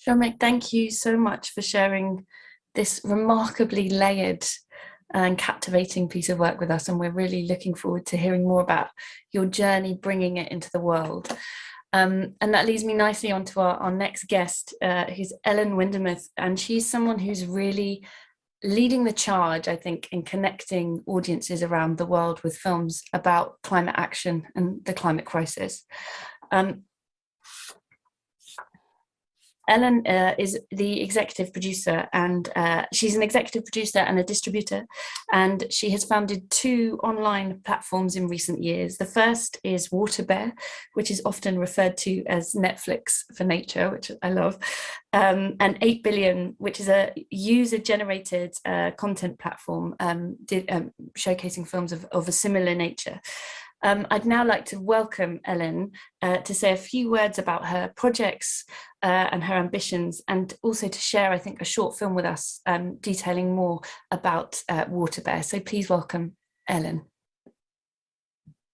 Soumik, thank you so much for sharing this remarkably layered and captivating piece of work with us. And we're really looking forward to hearing more about your journey bringing it into the world. And that leads me nicely onto our next guest, who's Ellen Windemuth. And she's someone who's really leading the charge, I think, in connecting audiences around the world with films about climate action and the climate crisis. Ellen is the executive producer, and she's an executive producer and a distributor, and she has founded 2 online platforms in recent years. The first is WaterBear, which is often referred to as Netflix for nature, which I love, and 8 Billion, which is a user-generated content platform showcasing films of a similar nature. I'd now like to welcome Ellen to say a few words about her projects and her ambitions, and also to share, I think, a short film with us detailing more about WaterBear. So please welcome Ellen.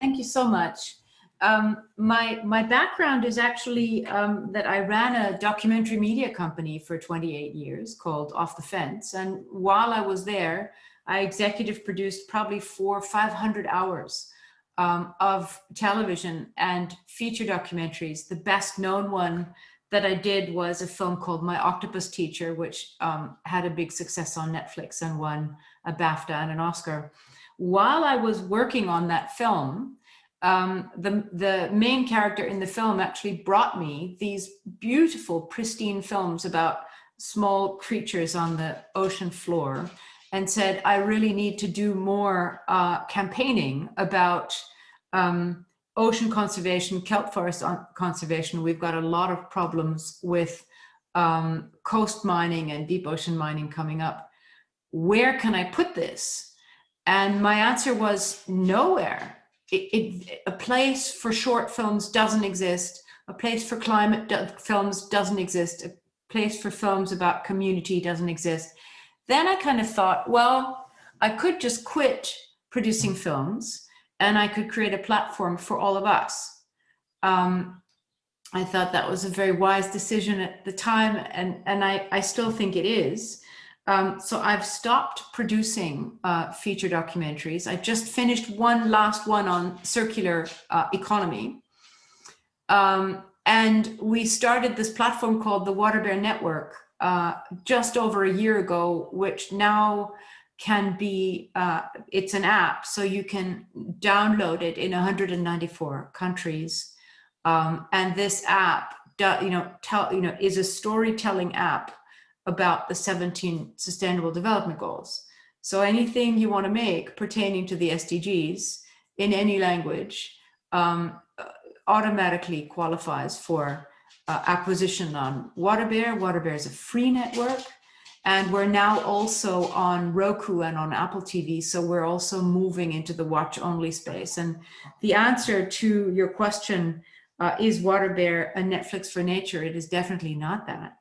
Thank you so much. My background is actually that I ran a documentary media company for 28 years called Off the Fence. And while I was there, I executive produced probably 400 or 500 hours of television and feature documentaries. The best known one that I did was a film called My Octopus Teacher, which had a big success on Netflix and won a BAFTA and an Oscar. While I was working on that film, the main character in the film actually brought me these beautiful, pristine films about small creatures on the ocean floor, and said, I really need to do more campaigning about ocean conservation, kelp forest conservation. We've got a lot of problems with coast mining and deep ocean mining coming up. Where can I put this? And my answer was nowhere. A place for short films doesn't exist. A place for climate films doesn't exist. A place for films about community doesn't exist. Then I kind of thought, well, I could just quit producing films and I could create a platform for all of us. I thought that was a very wise decision at the time, and I still think it is. So I've stopped producing feature documentaries. I just finished one last one on circular economy. And we started this platform called the WaterBear Network just over a year ago, which now can be, it's an app, so you can download it in 194 countries. And this app, is a storytelling app about the 17 Sustainable Development Goals. So anything you want to make pertaining to the SDGs in any language automatically qualifies for acquisition on WaterBear. WaterBear is a free network, and we're now also on Roku and on Apple TV, so we're also moving into the watch-only space. And the answer to your question, is WaterBear a Netflix for nature? It is definitely not that.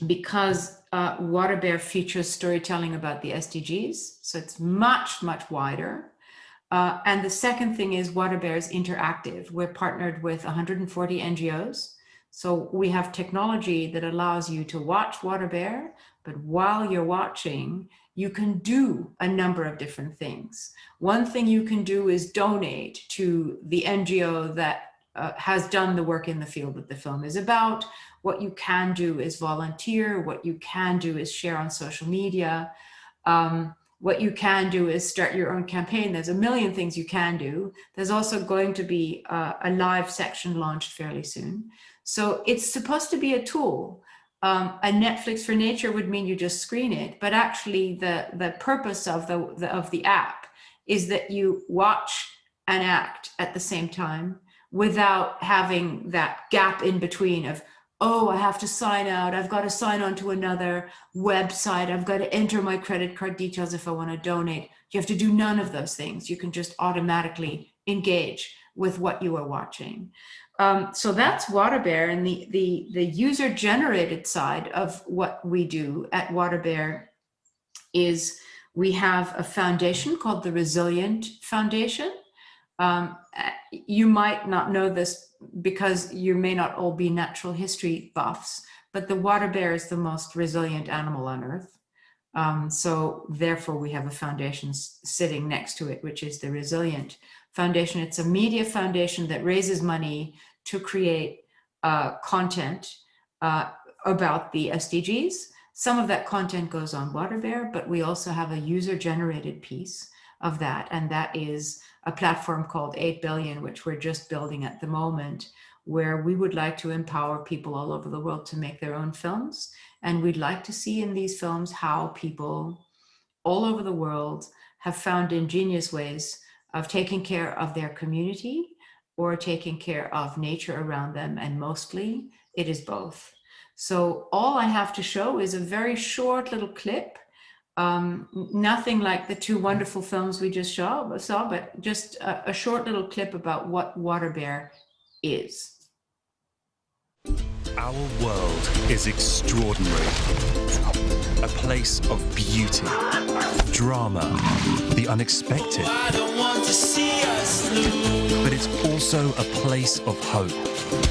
Because WaterBear features storytelling about the SDGs, so it's much, much wider. And the second thing is WaterBear is interactive. We're partnered with 140 NGOs. So we have technology that allows you to watch WaterBear, but while you're watching, you can do a number of different things. One thing you can do is donate to the NGO that has done the work in the field that the film is about. What you can do is volunteer. What you can do is share on social media. What you can do is start your own campaign. There's a million things you can do. There's also going to be a live section launched fairly soon. So it's supposed to be a tool. A Netflix for nature would mean you just screen it, but actually the purpose of the app is that you watch and act at the same time without having that gap in between of, oh, I have to sign out, I've got to sign on to another website, I've got to enter my credit card details if I want to donate. You have to do none of those things. You can just automatically engage with what you are watching. So that's WaterBear, and the user-generated side of what we do at WaterBear is we have a foundation called the Resilient Foundation, You might not know this because you may not all be natural history buffs, but the water bear is the most resilient animal on Earth. So therefore we have a foundation sitting next to it, which is the Resilient Foundation. It's a media foundation that raises money to create content about the SDGs. Some of that content goes on WaterBear, but we also have a user-generated piece of that, and that is a platform called 8 Billion, which we're just building at the moment, where we would like to empower people all over the world to make their own films. And we'd like to see in these films how people all over the world have found ingenious ways of taking care of their community or taking care of nature around them. And mostly it is both. So all I have to show is a very short little clip. Nothing like the two wonderful films we just saw, but just a short little clip about what WaterBear is. Our world is extraordinary. A place of beauty, drama, the unexpected. I don't want to see us lose. But it's also a place of hope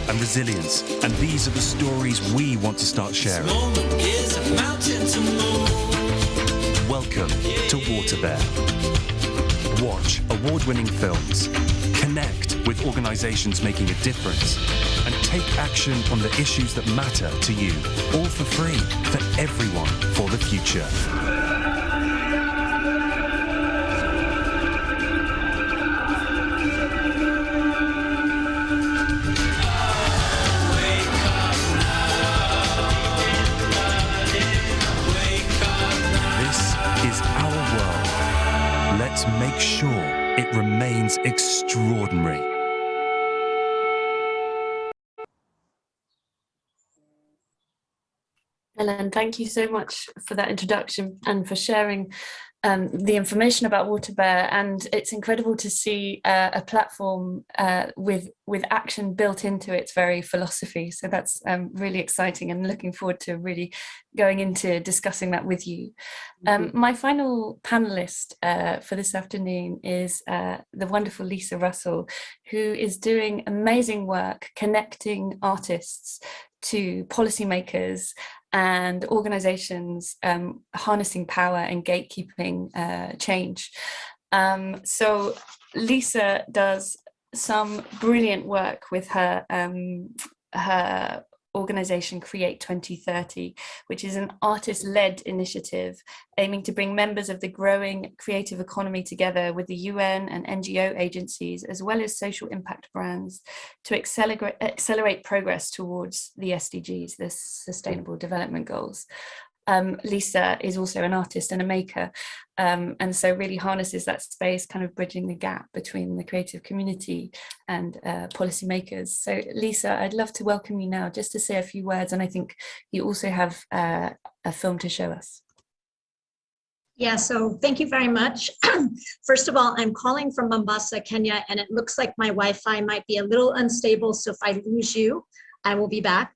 and resilience. And these are the stories we want to start sharing. This moment is a mountain to move. Welcome to WaterBear. Watch award-winning films, connect with organizations making a difference, and take action on the issues that matter to you, all for free, for everyone, for the future. This is our world. Let's make sure it remains extraordinary. Ellen, thank you so much for that introduction and for sharing the information about WaterBear. And it's incredible to see a platform with action built into its very philosophy. So that's really exciting, and looking forward to really going into discussing that with you. My final panelist for this afternoon is the wonderful Lisa Russell, who is doing amazing work connecting artists to policymakers and organizations harnessing power and gatekeeping change. So Lisa does some brilliant work with her organization Create 2030, which is an artist-led initiative aiming to bring members of the growing creative economy together with the UN and NGO agencies, as well as social impact brands, to accelerate progress towards the SDGs, the Sustainable Development Goals. Lisa is also an artist and a maker, and so really harnesses that space, kind of bridging the gap between the creative community and policymakers. So Lisa, I'd love to welcome you now just to say a few words, and I think you also have a film to show us. Yeah, so thank you very much. First of all, I'm calling from Mombasa, Kenya, and it looks like my Wi-Fi might be a little unstable, so if I lose you, I will be back.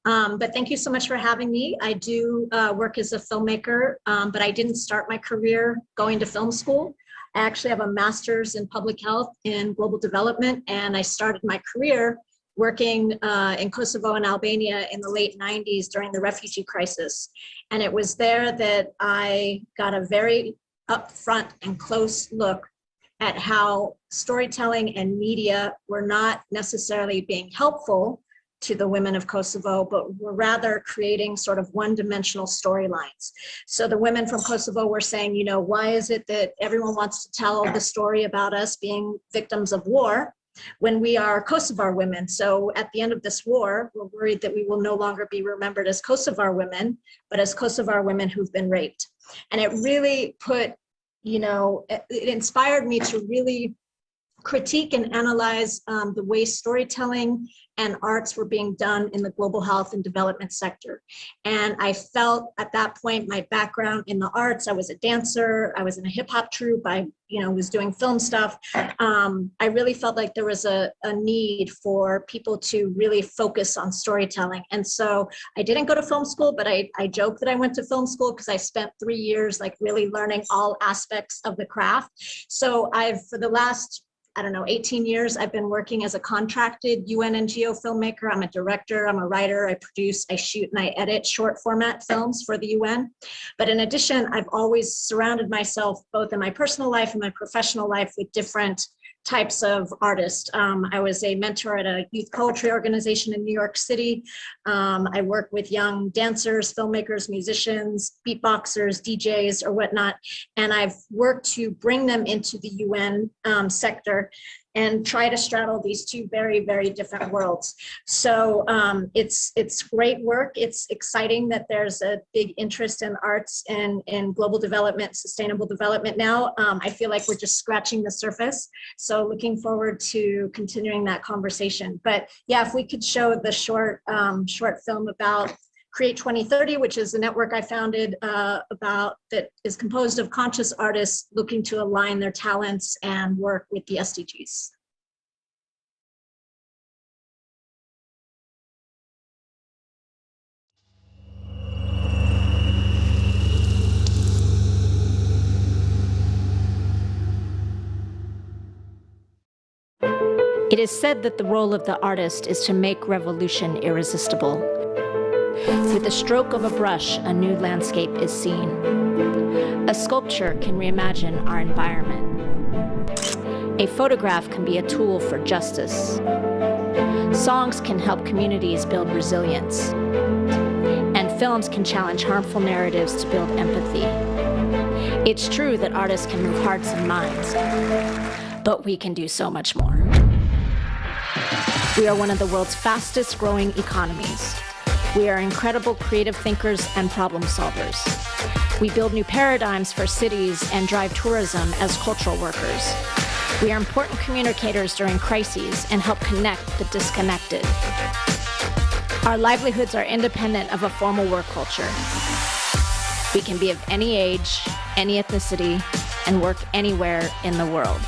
But thank you so much for having me. I do work as a filmmaker, but I didn't start my career going to film school. I actually have a master's in public health and global development, and I started my career working in Kosovo and Albania in the late 90s during the refugee crisis. And it was there that I got a very upfront and close look at how storytelling and media were not necessarily being helpful to the women of Kosovo, but were rather creating sort of one-dimensional storylines. So the women from Kosovo were saying, you know, why is it that everyone wants to tell the story about us being victims of war when we are Kosovar women? So at the end of this war, we're worried that we will no longer be remembered as Kosovar women, but as Kosovar women who've been raped. And it really put, you know, it inspired me to really critique and analyze the way storytelling and arts were being done in the global health and development sector. And I felt at that point, my background in the arts, I was a dancer, I was in a hip hop troupe, I was doing film stuff. I really felt like there was a need for people to really focus on storytelling. And so I didn't go to film school, but I joke that I went to film school because I spent 3 years like really learning all aspects of the craft. So for the last I don't know, 18 years, I've been working as a contracted UN NGO filmmaker. I'm a director, I'm a writer, I produce, I shoot, and I edit short format films for the UN. But in addition, I've always surrounded myself, both in my personal life and my professional life, with different types of artists. I was a mentor at a youth poetry organization in New York City. I work with young dancers, filmmakers, musicians, beatboxers, DJs, or whatnot. And I've worked to bring them into the UN sector and try to straddle these two very, very different worlds. So it's great work. It's exciting that there's a big interest in arts and in global development, sustainable development now. I feel like we're just scratching the surface. So looking forward to continuing that conversation. But yeah, if we could show the short film about Create 2030, which is a network I founded that is composed of conscious artists looking to align their talents and work with the SDGs. It is said that the role of the artist is to make revolution irresistible. With the stroke of a brush, a new landscape is seen. A sculpture can reimagine our environment. A photograph can be a tool for justice. Songs can help communities build resilience. And films can challenge harmful narratives to build empathy. It's true that artists can move hearts and minds, but we can do so much more. We are one of the world's fastest growing economies. We are incredible creative thinkers and problem solvers. We build new paradigms for cities and drive tourism as cultural workers. We are important communicators during crises and help connect the disconnected. Our livelihoods are independent of a formal work culture. We can be of any age, any ethnicity, and work anywhere in the world.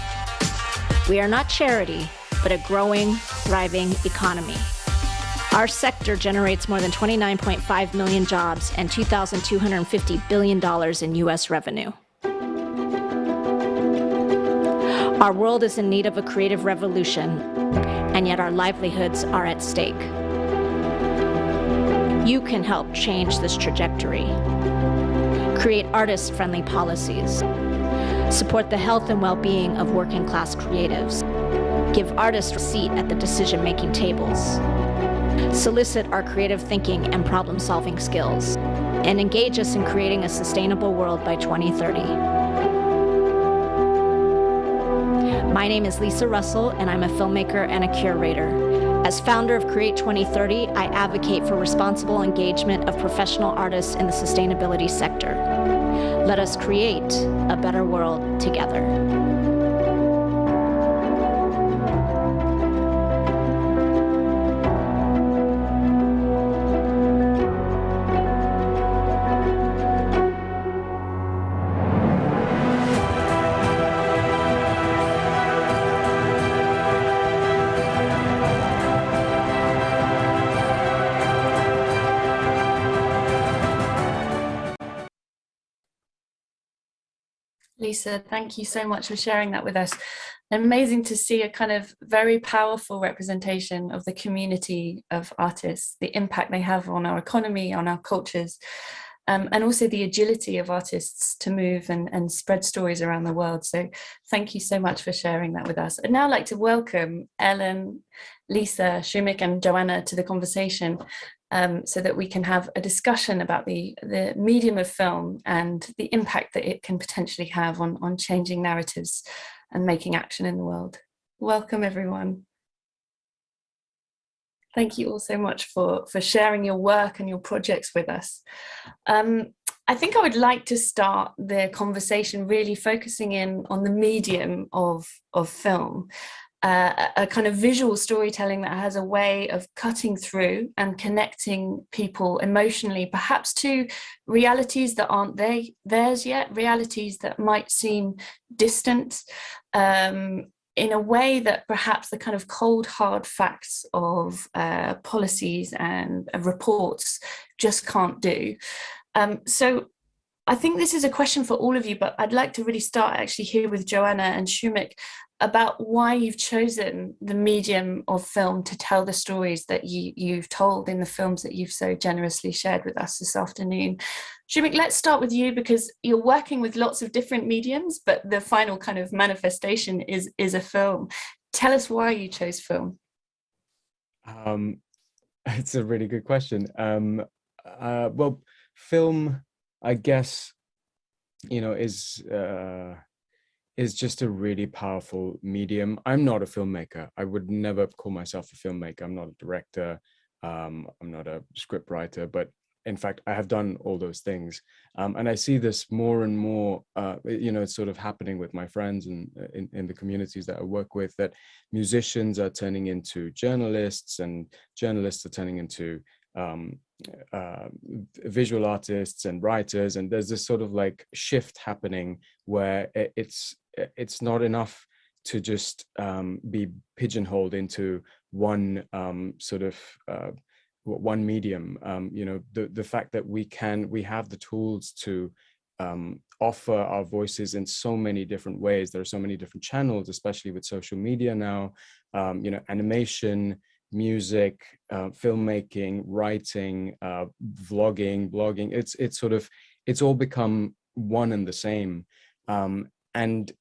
We are not charity, but a growing, thriving economy. Our sector generates more than 29.5 million jobs and $2,250 billion in US revenue. Our world is in need of a creative revolution, and yet our livelihoods are at stake. You can help change this trajectory. Create artist-friendly policies. Support the health and well-being of working-class creatives. Give artists a seat at the decision-making tables. Solicit our creative thinking and problem-solving skills, and engage us in creating a sustainable world by 2030. My name is Lisa Russell, and I'm a filmmaker and a curator. As founder of Create 2030, I advocate for responsible engagement of professional artists in the sustainability sector. Let us create a better world together. Lisa, thank you so much for sharing that with us. Amazing to see a kind of very powerful representation of the community of artists, the impact they have on our economy, on our cultures, and also the agility of artists to move and spread stories around the world. So thank you so much for sharing that with us. I'd now like to welcome Ellen, Lisa, Soumik, and Joanna to the conversation, so that we can have a discussion about the medium of film and the impact that it can potentially have on changing narratives and making action in the world. Welcome, everyone. Thank you all so much for sharing your work and your projects with us. I think I would like to start the conversation really focusing in on the medium of film. A kind of visual storytelling that has a way of cutting through and connecting people emotionally, perhaps to realities that aren't theirs yet, realities that might seem distant, in a way that perhaps the kind of cold, hard facts of policies and reports just can't do. So I think this is a question for all of you, but I'd like to really start actually here with Joanna and Soumik. about why you've chosen the medium of film to tell the stories that you've told in the films that you've so generously shared with us this afternoon. Soumik, let's start with you, because you're working with lots of different mediums, but the final kind of manifestation is a film. Tell us why you chose film. It's a really good question. Well, film, I guess, is just a really powerful medium. I'm not a filmmaker. I would never call myself a filmmaker. I'm not a director. I'm not a script writer, but in fact, I have done all those things. And I see this more and more, it's sort of happening with my friends and in the communities that I work with, that musicians are turning into journalists and journalists are turning into visual artists and writers. And there's this sort of like shift happening where it's not enough to just be pigeonholed into one one medium. The fact that we have the tools to offer our voices in so many different ways. There are so many different channels, especially with social media now, animation, music, filmmaking, writing, vlogging, blogging. It's all become one and the same. And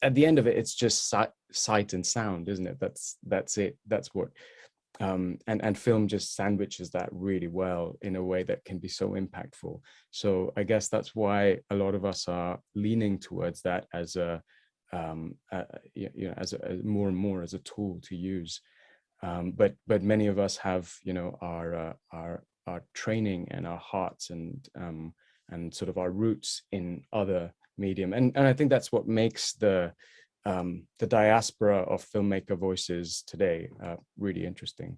at the end of it, it's just sight and sound, isn't it? That's it. That's what, and film just sandwiches that really well in a way that can be so impactful. So I guess that's why a lot of us are leaning towards that as as more and more as a tool to use. But many of us have, our training and our hearts and sort of our roots in other medium. And I think that's what makes the diaspora of filmmaker voices today really interesting.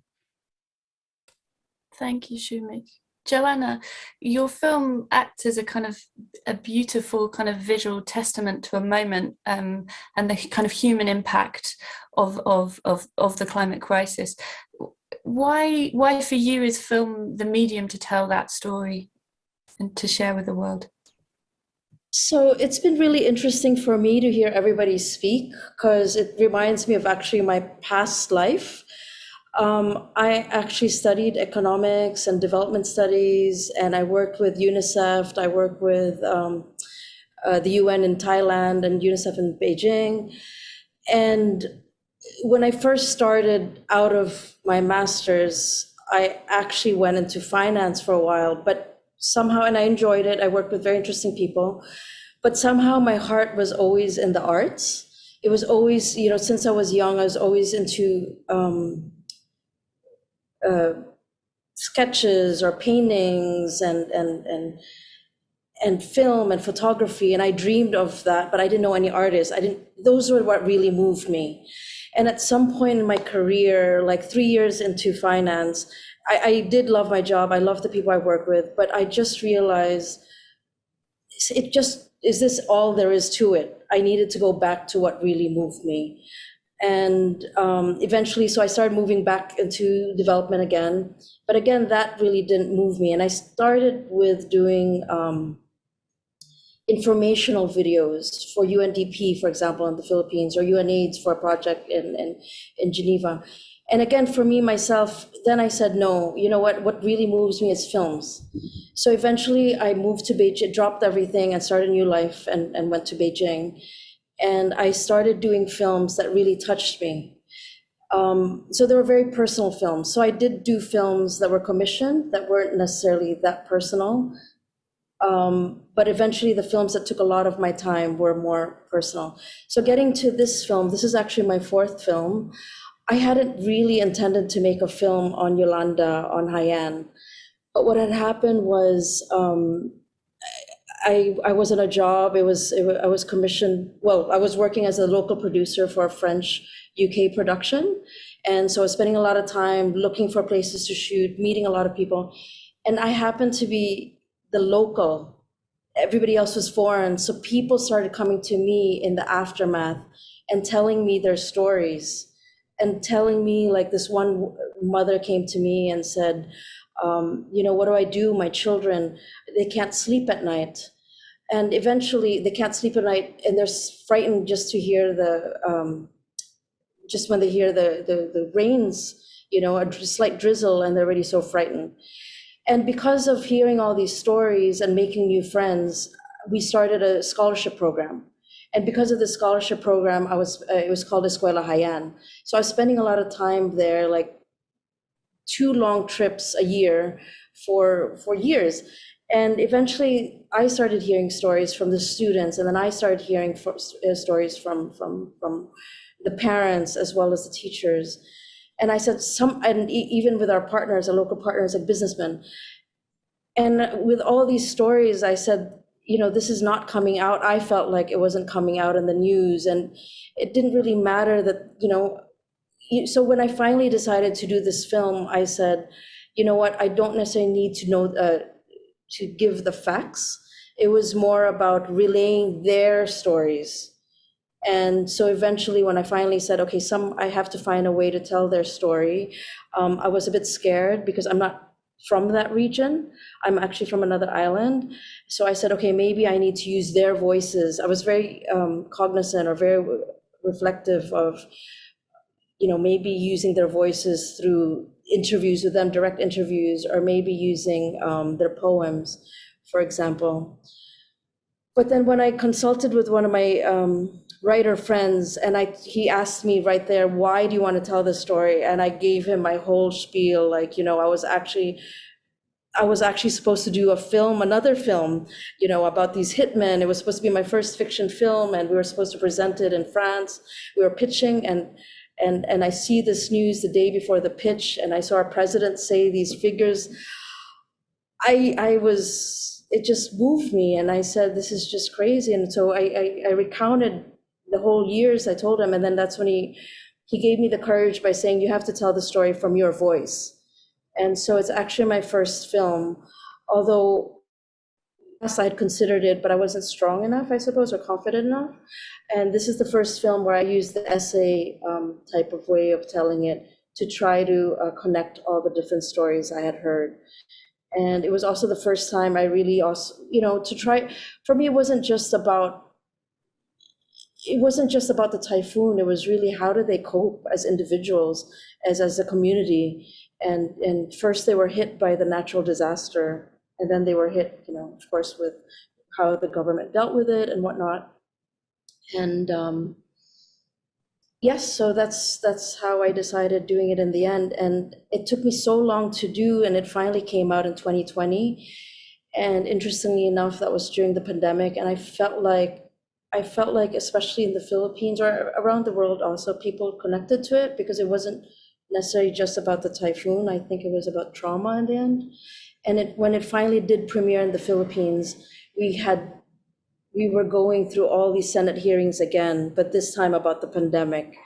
Thank you, Soumik. Joanna, your film acts as a beautiful kind of visual testament to a moment, and the kind of human impact of the climate crisis. Why for you is film the medium to tell that story and to share with the world? So it's been really interesting for me to hear everybody speak, because it reminds me of actually my past life. I actually studied economics and development studies, and I worked with UNICEF. I worked with the UN in Thailand and UNICEF in Beijing. And when I first started out of my master's, I actually went into finance for a while, but somehow, and I enjoyed it. I worked with very interesting people, but somehow my heart was always in the arts. It was always, since I was young, I was always into sketches or paintings and film and photography. And I dreamed of that, but I didn't know any artists. Those were what really moved me. And at some point in my career, like 3 years into finance, I did love my job. I love the people I work with, but I just realized is this all there is to it? I needed to go back to what really moved me. And eventually, so I started moving back into development again. But again, that really didn't move me. And I started with doing informational videos for UNDP, for example, in the Philippines, or UNAIDS for a project in Geneva. And again, for me, myself, then I said, no, you know what really moves me is films. So eventually I moved to Beijing, dropped everything and started a new life and went to Beijing. And I started doing films that really touched me. So they were very personal films. So I did do films that were commissioned that weren't necessarily that personal. But eventually the films that took a lot of my time were more personal. So getting to this film, this is actually my 4th film. I hadn't really intended to make a film on Yolanda, on Haiyan. But what had happened was I was in a job. I was commissioned. Well, I was working as a local producer for a French UK production. And so I was spending a lot of time looking for places to shoot, meeting a lot of people. And I happened to be the local. Everybody else was foreign. So people started coming to me in the aftermath and telling me their stories and telling me, like, this one mother came to me and said, what do I do? My children, they can't sleep at night. And eventually they can't sleep at night, and they're frightened just to hear just when they hear the rains, a slight drizzle, and they're already so frightened. And because of hearing all these stories and making new friends, we started a scholarship program. And because of the scholarship program, it was called Escuela Hayan. So I was spending a lot of time there, like 2 long trips a year for years. And eventually I started hearing stories from the students, and then I started hearing stories from the parents as well as the teachers. And I said, even with our partners, our local partners, like businessmen. And with all these stories, I said, this is not coming out. I felt like it wasn't coming out in the news, and it didn't really matter that, so when I finally decided to do this film, I said, you know what, I don't necessarily need to know, to give the facts. It was more about relaying their stories. And so eventually when I finally said, okay, I have to find a way to tell their story, I was a bit scared because I'm not from that region. I'm actually from another island. So I said, okay, maybe I need to use their voices. I was very cognizant or very reflective of, maybe using their voices through interviews with them, direct interviews, or maybe using their poems, for example. But then when I consulted with one of my writer friends, and he asked me right there, why do you want to tell this story? And I gave him my whole spiel, like, I was actually supposed to do another film, about these hitmen. It was supposed to be my first fiction film, and we were supposed to present it in France. We were pitching, and I see this news the day before the pitch, and I saw our president say these figures. It just moved me, and I said, this is just crazy. And so I recounted the whole years I told him, and then that's when he gave me the courage by saying, you have to tell the story from your voice. And so it's actually my first film, although yes, I'd considered it, but I wasn't strong enough, I suppose, or confident enough. And this is the first film where I used the essay type of way of telling it to try to connect all the different stories I had heard. And it was also the first time I really also, to try, for me, it wasn't just about the typhoon. It was really, how do they cope as individuals, as a community? And first they were hit by the natural disaster, and then they were hit, of course, with how the government dealt with it and whatnot. And yes, so that's how I decided doing it in the end. And it took me so long to do, and it finally came out in 2020. And interestingly enough, that was during the pandemic. And I felt like, especially in the Philippines or around the world also, people connected to it because it wasn't necessarily just about the typhoon. I think it was about trauma in the end. And when it finally did premiere in the Philippines, we were going through all these Senate hearings again, but this time about the pandemic.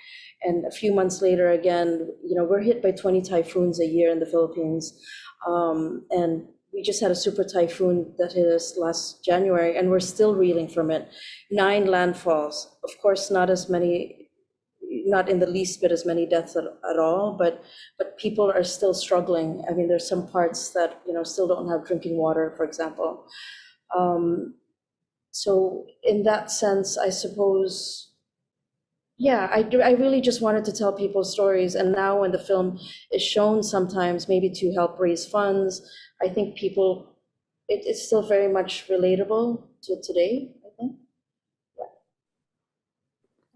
And a few months later, again, we're hit by 20 typhoons a year in the Philippines. And we just had a super typhoon that hit us last January, and we're still reeling from it. 9 landfalls, of course, not in the least bit as many deaths at all, but people are still struggling. I mean, there's some parts that, still don't have drinking water, for example. So in that sense, I suppose, yeah, I really just wanted to tell people stories. And now when the film is shown sometimes, maybe to help raise funds, I think it's still very much relatable to today, I think. Yeah.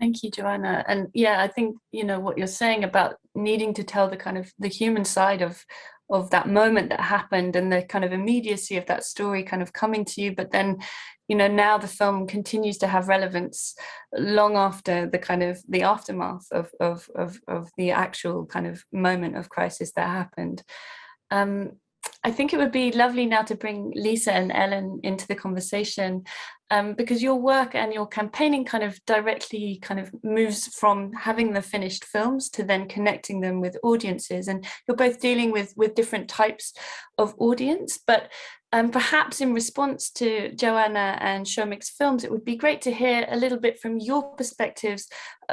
Thank you, Joanna. And yeah, I think, what you're saying about needing to tell the kind of the human side of that moment that happened, and the kind of immediacy of that story kind of coming to you, but then now the film continues to have relevance long after the kind of the aftermath of the actual kind of moment of crisis that happened. I think it would be lovely now to bring Lisa and Ellen into the conversation, because your work and your campaigning kind of directly kind of moves from having the finished films to then connecting them with audiences, and you're both dealing with different types of audience. But perhaps in response to Joanna and Soumik's films, it would be great to hear a little bit from your perspectives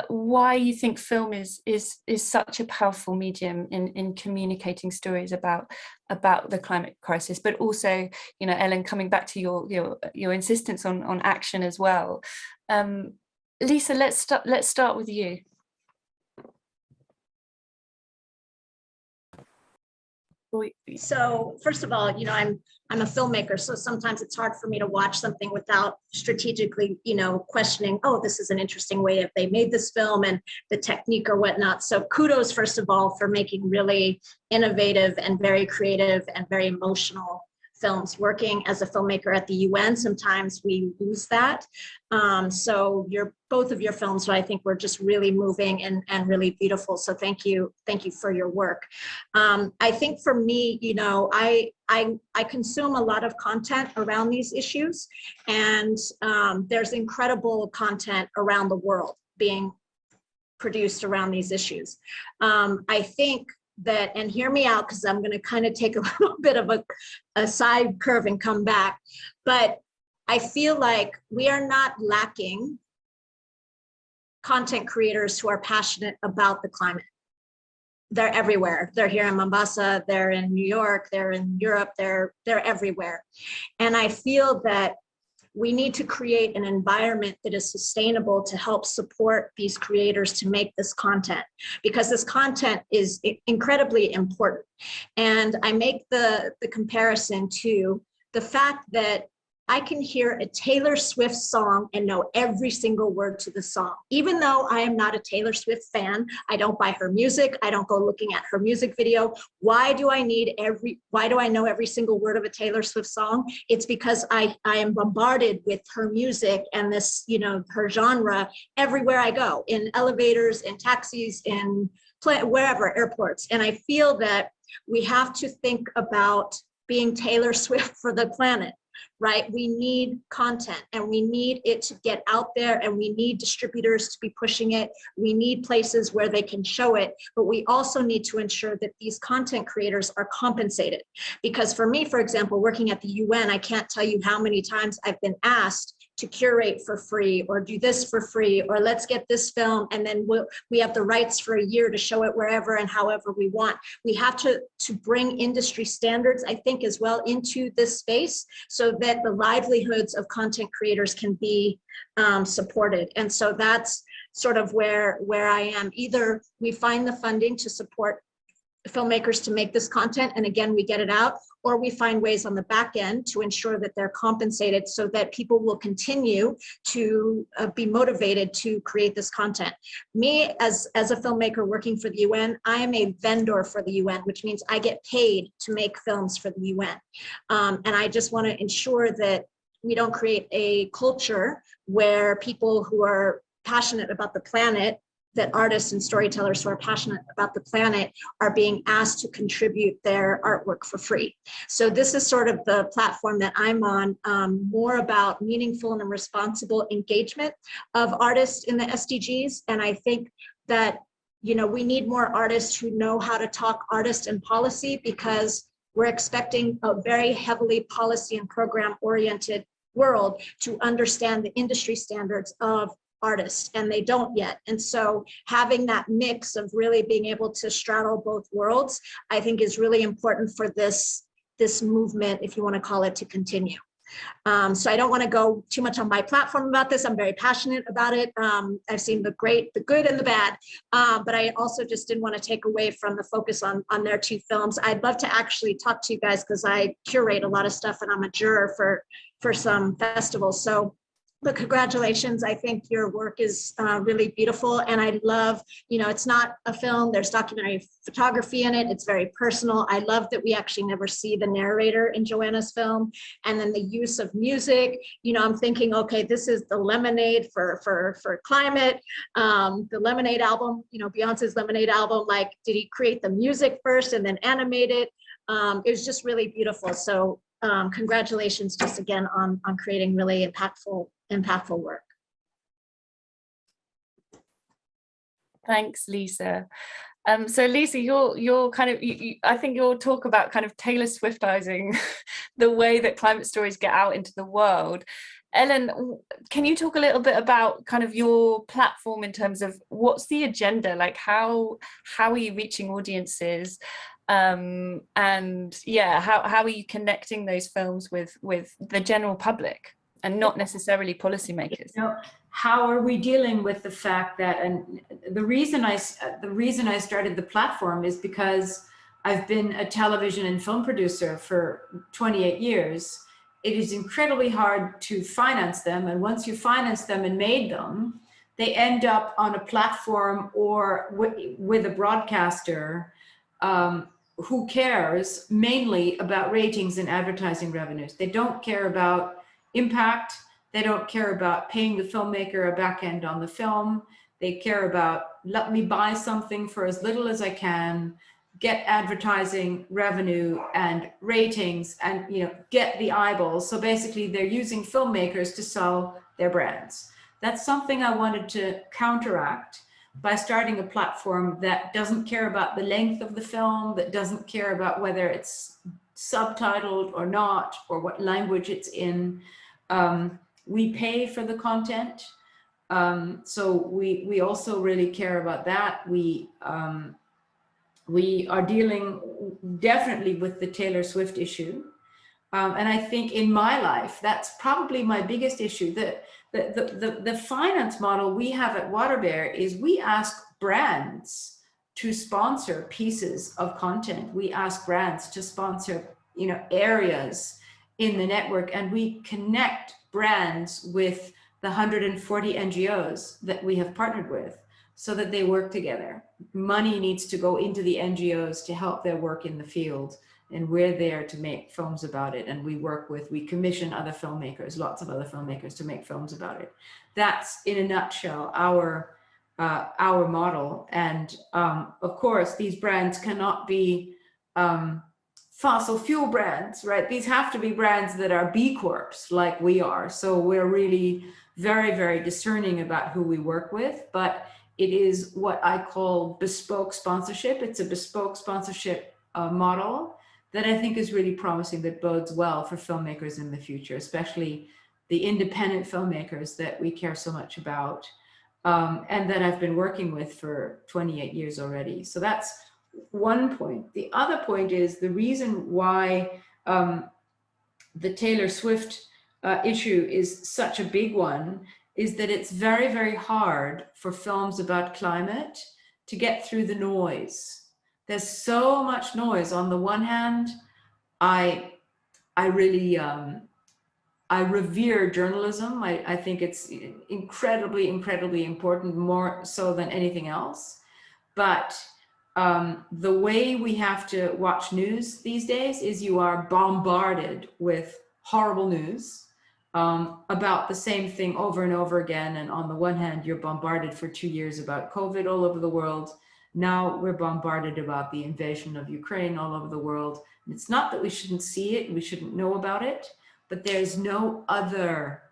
why you think film is such a powerful medium in communicating stories about the climate crisis, but also, you know, Ellen, coming back to your insistence on action as well. Lisa, let's start with you. So first of all, you know, I'm a filmmaker, so sometimes it's hard for me to watch something without strategically, you know, questioning, oh, this is an interesting way if they made this film and the technique or whatnot. So kudos, first of all, for making really innovative and very creative and very emotional films. Working as a filmmaker at the UN, sometimes we lose that. So both of your films, so I think were just really moving and really beautiful. So thank you for your work. I think for me, you know, I consume a lot of content around these issues, and there's incredible content around the world being produced around these issues. I think that, and hear me out, because I'm going to kind of take a little bit of a side curve and come back, but I feel like we are not lacking content creators who are passionate about the climate. They're everywhere. They're here in Mombasa, they're in New York, they're in Europe, they're everywhere. And I feel that we need to create an environment that is sustainable to help support these creators to make this content, because this content is incredibly important. And I make the comparison to the fact that I can hear a Taylor Swift song and know every single word to the song. Even though I am not a Taylor Swift fan, I don't buy her music, I don't go looking at her music video. Why do I know every single word of a Taylor Swift song? It's because I am bombarded with her music and this, you know, her genre everywhere I go, in elevators, in taxis, in wherever, airports. And I feel that we have to think about being Taylor Swift for the planet. Right? We need content, and we need it to get out there, and we need distributors to be pushing it. We need places where they can show it, but we also need to ensure that these content creators are compensated. Because for me, for example, working at the UN, I can't tell you how many times I've been asked to curate for free, or do this for free, or let's get this film, and then we have the rights for a year to show it wherever and however we want. We have to bring industry standards, I think, as well into this space, so that the livelihoods of content creators can be supported. And so that's sort of where I am. Either we find the funding to support filmmakers to make this content, and again, we get it out, or we find ways on the back end to ensure that they're compensated so that people will continue to be motivated to create this content. Me, as a filmmaker working for the UN, I am a vendor for the UN, which means I get paid to make films for the UN. And I just want to ensure that we don't create a culture where people who are passionate about the planet, that artists and storytellers who are passionate about the planet, are being asked to contribute their artwork for free. So this is sort of the platform that I'm on, more about meaningful and responsible engagement of artists in the SDGs. And I think that, you know, we need more artists who know how to talk artist and policy, because we're expecting a very heavily policy and program oriented world to understand the industry standards of artists, and they don't yet. And so having that mix of really being able to straddle both worlds, I think, is really important for this movement, if you want to call it, to continue. So I don't want to go too much on my platform about this. I'm very passionate about it. I've seen the great, the good, and the bad, but I also just didn't want to take away from the focus on their two films. I'd love to actually talk to you guys, because I curate a lot of stuff and I'm a juror for some festivals. So, but congratulations. I think your work is really beautiful. And I love, you know, it's not a film, there's documentary photography in it. It's very personal. I love that we actually never see the narrator in Joanna's film. And then the use of music, you know, I'm thinking, okay, this is the Lemonade for climate, the Lemonade album, you know, Beyonce's Lemonade album. Like, did he create the music first and then animate it? It was just really beautiful. So congratulations just again on creating really impactful work. Thanks, Lisa. So Lisa, you're kind of, I think your talk about kind of Taylor Swiftizing the way that climate stories get out into the world. Ellen, can you talk a little bit about kind of your platform in terms of what's the agenda? Like how are you reaching audiences? And yeah, how are you connecting those films with the general public and not necessarily policymakers? How are we dealing with the fact that, and the reason I started the platform is because I've been a television and film producer for 28 years. It is incredibly hard to finance them. And once you finance them and made them, they end up on a platform or with a broadcaster who cares mainly about ratings and advertising revenues. They don't care about impact. They don't care about paying the filmmaker a back end on the film. They care about, let me buy something for as little as I can, get advertising revenue and ratings, and get the eyeballs. So basically they're using filmmakers to sell their brands. That's something I wanted to counteract by starting a platform that doesn't care about the length of the film, that doesn't care about whether it's subtitled or not, or what language it's in. We pay for the content. So we also really care about that. We are dealing definitely with the Taylor Swift issue. And I think in my life, that's probably my biggest issue. The finance model we have at WaterBear is we ask brands to sponsor pieces of content. We ask brands to sponsor, areas in the network, and we connect brands with the 140 NGOs that we have partnered with so that they work together. Money needs to go into the NGOs to help their work in the field, and we're there to make films about it. And we commission other filmmakers, lots of other filmmakers, to make films about it. That's in a nutshell our model. And of course, these brands cannot be fossil fuel brands, right? These have to be brands that are B Corps like we are. So we're really very, very discerning about who we work with, but it is what I call bespoke sponsorship. It's a bespoke sponsorship model that I think is really promising, that bodes well for filmmakers in the future, especially the independent filmmakers that we care so much about, and that I've been working with for 28 years already. So that's one point. The other point is the reason why the Taylor Swift issue is such a big one is that it's very, very hard for films about climate to get through the noise. There's so much noise. On the one hand, I really I revere journalism. I think it's incredibly, incredibly important, more so than anything else. But the way we have to watch news these days is you are bombarded with horrible news about the same thing over and over again. And on the one hand, you're bombarded for 2 years about COVID all over the world. Now we're bombarded about the invasion of Ukraine all over the world. And it's not that we shouldn't see it, we shouldn't know about it, but there is no other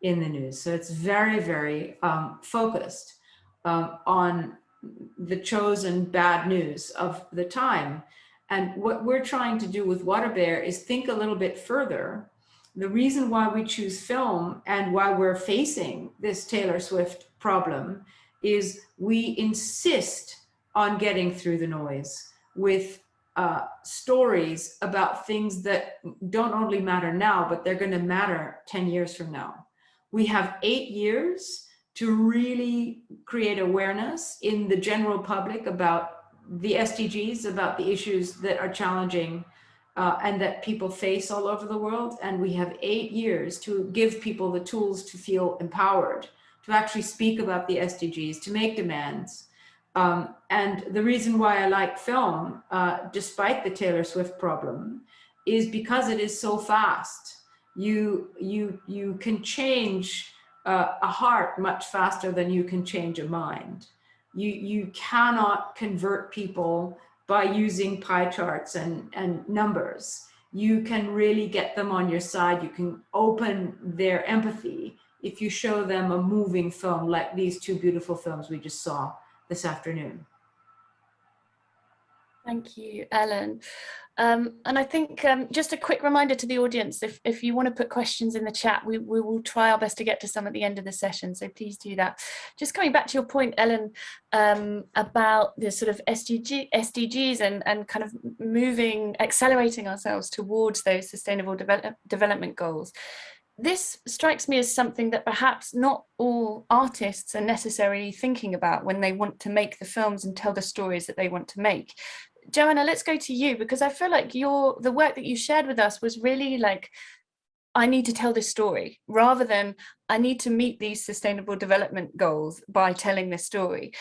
in the news. So it's very, very focused on the chosen bad news of the time. And what we're trying to do with WaterBear is think a little bit further. The reason why we choose film and why we're facing this Taylor Swift problem is we insist on getting through the noise with stories about things that don't only matter now, but they're going to matter 10 years from now. We have 8 years to really create awareness in the general public about the SDGs, about the issues that are challenging and that people face all over the world. And we have 8 years to give people the tools to feel empowered, to actually speak about the SDGs, to make demands. And the reason why I like film, despite the Taylor Swift problem, is because it is so fast. You can change a heart much faster than you can change a mind. You cannot convert people by using pie charts and numbers. You can really get them on your side. You can open their empathy if you show them a moving film like these two beautiful films we just saw this afternoon. Thank you, Ellen. And I think just a quick reminder to the audience, if you want to put questions in the chat, we will try our best to get to some at the end of the session, so please do that. Just coming back to your point, Ellen, about the sort of SDGs and kind of accelerating ourselves towards those sustainable development goals. This strikes me as something that perhaps not all artists are necessarily thinking about when they want to make the films and tell the stories that they want to make. Joanna, let's go to you, because I feel like the work that you shared with us was really like, I need to tell this story, rather than I need to meet these sustainable development goals by telling this story.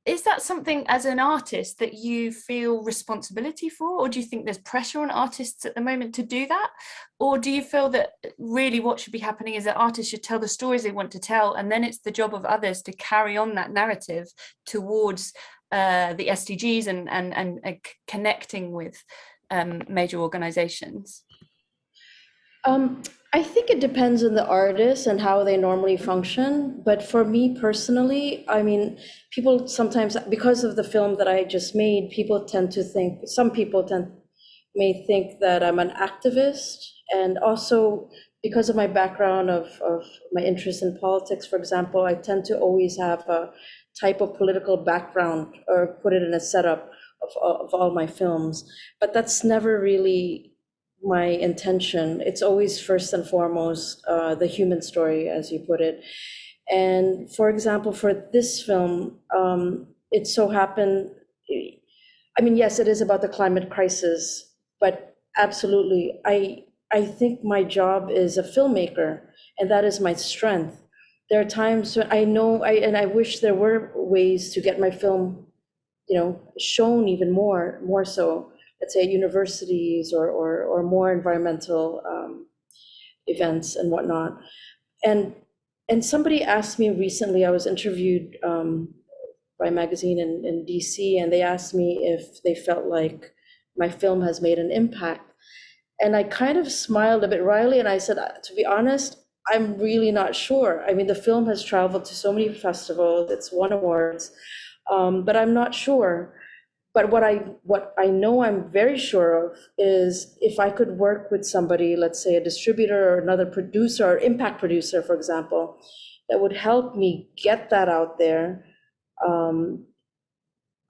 Is that something as an artist that you feel responsibility for, or do you think there's pressure on artists at the moment to do that? Or do you feel that really what should be happening is that artists should tell the stories they want to tell, and then it's the job of others to carry on that narrative towards the SDGs and connecting with major organizations? I think it depends on the artist and how they normally function. But for me personally, I mean, people sometimes, because of the film that I just made, some people may think that I'm an activist. And also because of my background of my interest in politics, for example, I tend to always have a type of political background or put it in a setup of all my films. But that's never really my intention. It's always first and foremost the human story, as you put it. And for example, for this film, it so happened, I mean, yes, it is about the climate crisis, but absolutely, I think my job is a filmmaker, and that is my strength. There are times when I know, and I wish there were ways to get my film, shown even more so, let's say at universities or more environmental events and whatnot. And somebody asked me recently, I was interviewed by a magazine in DC, and they asked me if they felt like my film has made an impact. And I kind of smiled a bit wryly, and I said, to be honest, I'm really not sure. I mean, the film has traveled to so many festivals, it's won awards, but I'm not sure. But what I know I'm very sure of is if I could work with somebody, let's say a distributor or another producer or impact producer, for example, that would help me get that out there,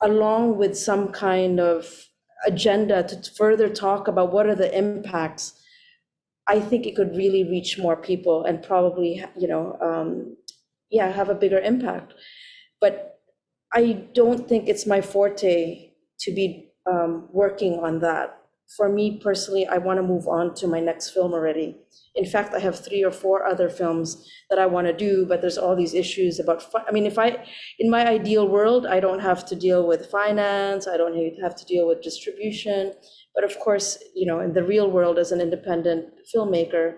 along with some kind of agenda to further talk about what are the impacts, I think it could really reach more people and probably, have a bigger impact. But I don't think it's my forte to be working on that. For me personally, I want to move on to my next film already. In fact, I have 3 or 4 other films that I want to do, but there's all these issues about, in my ideal world, I don't have to deal with finance, I don't have to deal with distribution. But of course, in the real world as an independent filmmaker,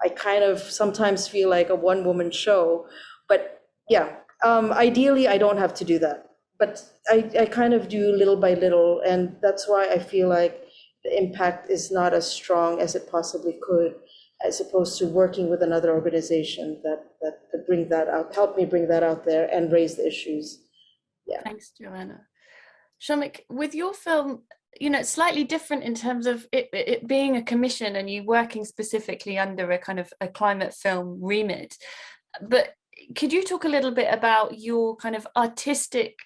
I kind of sometimes feel like a one-woman show. But yeah, ideally, I don't have to do that. But I kind of do little by little, and that's why I feel like the impact is not as strong as it possibly could, as opposed to working with another organization that could bring that out, help me bring that out there and raise the issues. Yeah. Thanks, Joanna. Soumik, with your film, it's slightly different in terms of it being a commission and you working specifically under a kind of a climate film remit. But could you talk a little bit about your kind of artistic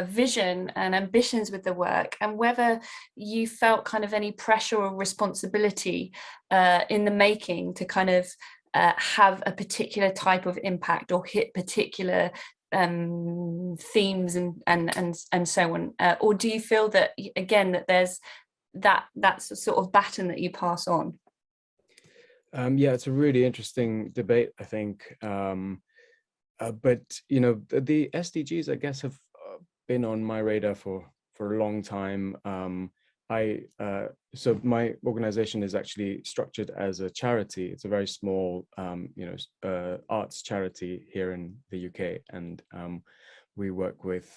vision and ambitions with the work, and whether you felt kind of any pressure or responsibility in the making to kind of have a particular type of impact or hit particular themes and so on, or do you feel that again that there's that's a sort of baton that you pass on? Yeah, it's a really interesting debate, I think. But the SDGs, I guess, have been on my radar for a long time. So my organization is actually structured as a charity. It's a very small, arts charity here in the UK, and we work with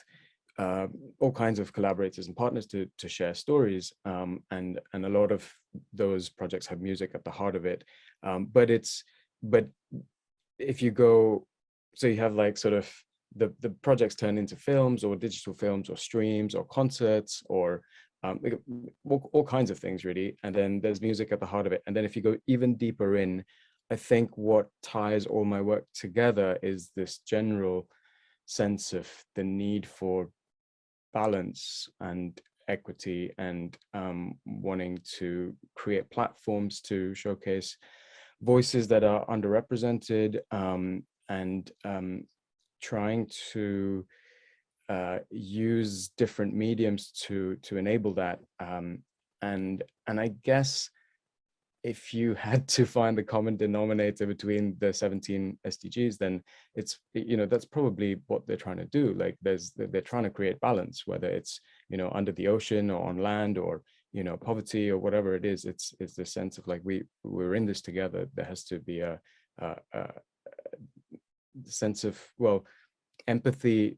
all kinds of collaborators and partners to share stories, and a lot of those projects have music at the heart of it. But if you go, so you have like sort of the projects turn into films or digital films or streams or concerts or all kinds of things really. And then there's music at the heart of it. And then if you go even deeper in, I think what ties all my work together is this general sense of the need for balance and equity and wanting to create platforms to showcase voices that are underrepresented and trying to use different mediums to enable that. And I guess if you had to find the common denominator between the 17 SDGs, then it's, that's probably what they're trying to do. Like they're trying to create balance, whether it's, under the ocean or on land or, poverty or whatever it is. It's the sense of like, we're in this together. There has to be a sense of, well, empathy